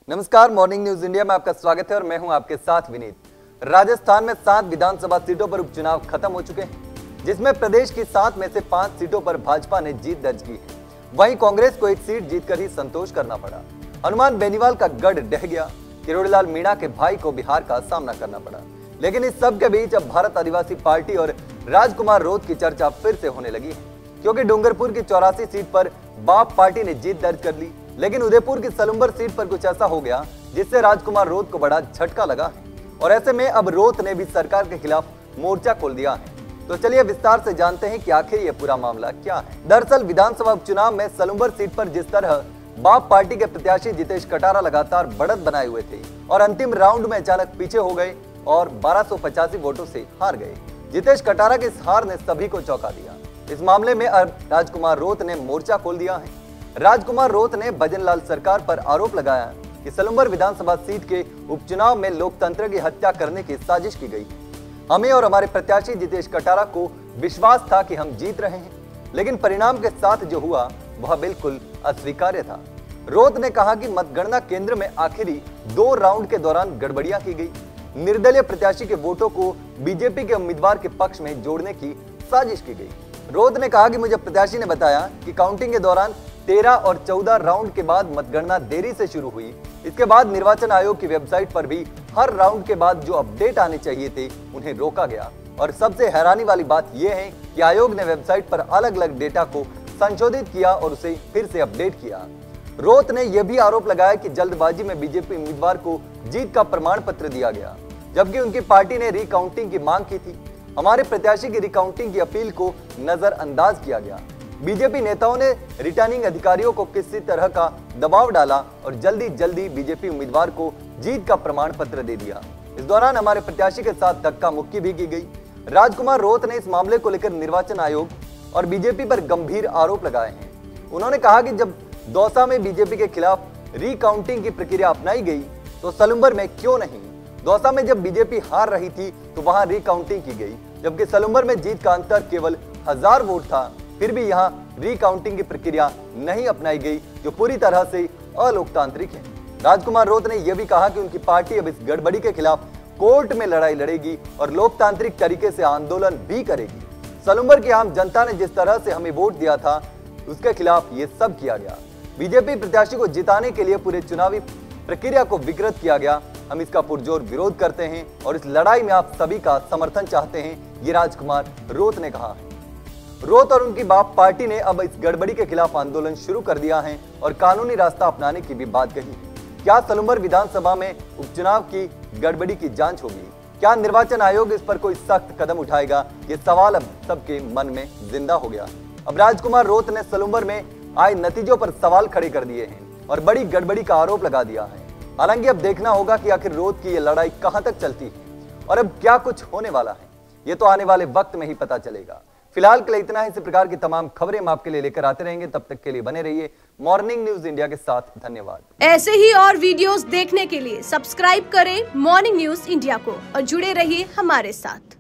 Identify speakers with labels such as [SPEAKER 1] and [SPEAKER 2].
[SPEAKER 1] नमस्कार, morning news India में आपका स्वागत है और मैं हूं आपके साथ विनीत। राजस्थान में 7 विधानसभा सीटों पर उपचुनाव खत्म हो चुके हैं, जिसमें प्रदेश की 7 में से 5 सीटों पर भाजपा ने जीत दर्ज की है। वहीं कांग्रेस को एक सीट जीतकर ही संतोष करना पड़ा। हनुमान बेनीवाल का गढ़ ढह गया। किरोड़ीलाल मीणा के भाई को बिहार का सामना करना पड़ा। लेकिन इस सब के बीच अब भारत आदिवासी पार्टी और राजकुमार रोत की चर्चा फिर से होने लगी है, क्योंकि डूंगरपुर की 84 सीट पर बाप पार्टी ने जीत दर्ज कर ली। लेकिन उदयपुर की सलुम्बर सीट पर कुछ ऐसा हो गया जिससे राजकुमार रोत को बड़ा झटका लगा है और ऐसे में अब रोत ने भी सरकार के खिलाफ मोर्चा खोल दिया है। तो चलिए विस्तार से जानते हैं कि आखिर ये पूरा मामला क्या है। दरअसल विधानसभा उपचुनाव में सलुम्बर सीट पर जिस तरह बाप पार्टी के प्रत्याशी जितेश कटारा लगातार बढ़त बनाए हुए थे और अंतिम राउंड में अचानक पीछे हो गए और 1285 वोटों से हार गए। जितेश कटारा की इस हार ने सभी को चौंका दिया। इस मामले में अब राजकुमार रोत ने मोर्चा खोल दिया है। राजकुमार रोत ने भजनलाल सरकार पर आरोप लगाया कि सलुम्बर विधानसभा सीट के उपचुनाव में लोकतंत्र की हत्या करने की साजिश की गई। हमें और हमारे प्रत्याशी जितेश कटारा को विश्वास था कि हम जीत रहे हैं, लेकिन परिणाम के साथ जो हुआ वह बिल्कुल अस्वीकार्य था। रोत ने कहा कि मतगणना केंद्र में आखिरी 2 राउंड के दौरान गड़बड़ियां की गई। निर्दलीय प्रत्याशी के वोटों को बीजेपी के उम्मीदवार के पक्ष में जोड़ने की साजिश की गई। रोत ने कहा कि मुझे प्रत्याशी ने बताया कि काउंटिंग के दौरान 13 और 14 राउंड के बाद मतगणना देरी से शुरू हुई। इसके बाद निर्वाचन आयोग की वेबसाइट पर भी हर राउंड के बाद जो अपडेट आने चाहिए थे उन्हें रोका गया। और सबसे हैरानी वाली बात यह है कि आयोग ने वेबसाइट पर अलग अलग डेटा को संशोधित किया और उसे फिर से अपडेट किया। रोत ने यह भी आरोप लगाया कि जल्दबाजी में बीजेपी उम्मीदवार को जीत का प्रमाण पत्र दिया गया, जबकि उनकी पार्टी ने रिकाउंटिंग की मांग की थी। हमारे प्रत्याशी की रिकाउंटिंग की अपील को नजरअंदाज किया गया। बीजेपी नेताओं ने रिटर्निंग अधिकारियों को किसी तरह का दबाव डाला और जल्दी बीजेपी उम्मीदवार को जीत का प्रमाण पत्र दे दिया। इस दौरान हमारे प्रत्याशी के साथ धक्का मुक्की भी की गई। राजकुमार रोत ने इस मामले को लेकर निर्वाचन आयोग और बीजेपी पर गंभीर आरोप लगाए हैं। उन्होंने कहा कि जब दौसा में बीजेपी के खिलाफ रिकाउंटिंग की प्रक्रिया अपनाई गई तो सलुम्बर में क्यों नहीं? दौसा में जब बीजेपी हार रही थी तो वहां रिकाउंटिंग की गई, जबकि सलुम्बर में जीत का अंतर केवल 1000 वोट था। फिर भी यहां रिकाउंटिंग की प्रक्रिया नहीं अपनाई गई, जो पूरी तरह से अलोकतांत्रिक है। राजकुमार रोत ने यह भी कहा कि उनकी पार्टी अब इस गड़बड़ी के खिलाफ कोर्ट में लड़ाई लड़ेगी और लोकतांत्रिक तरीके से आंदोलन भी करेगी। सलुम्बर की आम जनता ने जिस तरह से हमें वोट दिया था उसके खिलाफ ये सब किया गया। बीजेपी प्रत्याशी को जिताने के लिए पूरे चुनावी प्रक्रिया को विकृत किया गया। हम इसका पुरजोर विरोध करते हैं और इस लड़ाई में आप सभी का समर्थन चाहते हैं, ये राजकुमार रोत ने कहा है। रोत और उनकी बाप पार्टी ने अब इस गड़बड़ी के खिलाफ आंदोलन शुरू कर दिया है और कानूनी रास्ता अपनाने की भी बात कही। क्या सलुम्बर विधानसभा में उपचुनाव की गड़बड़ी की जांच होगी? क्या निर्वाचन आयोग इस पर कोई सख्त कदम उठाएगा? ये सवाल अब सबके मन में जिंदा हो गया। अब राजकुमार रोत ने सलुम्बर में आए नतीजों पर सवाल खड़े कर दिए हैं और बड़ी गड़बड़ी का आरोप लगा दिया है। हालांकि अब देखना होगा कि आखिर रोत की ये लड़ाई कहां तक चलती है और अब क्या कुछ होने वाला है, ये तो आने वाले वक्त में ही पता चलेगा। फिलहाल के लिए इतना ही। इसी प्रकार की तमाम खबरें हम आपके लिए लेकर आते रहेंगे। तब तक के लिए बने रहिए मॉर्निंग न्यूज इंडिया के साथ। धन्यवाद।
[SPEAKER 2] ऐसे ही और वीडियोस देखने के लिए सब्सक्राइब करें मॉर्निंग न्यूज इंडिया को और जुड़े रहिए हमारे साथ।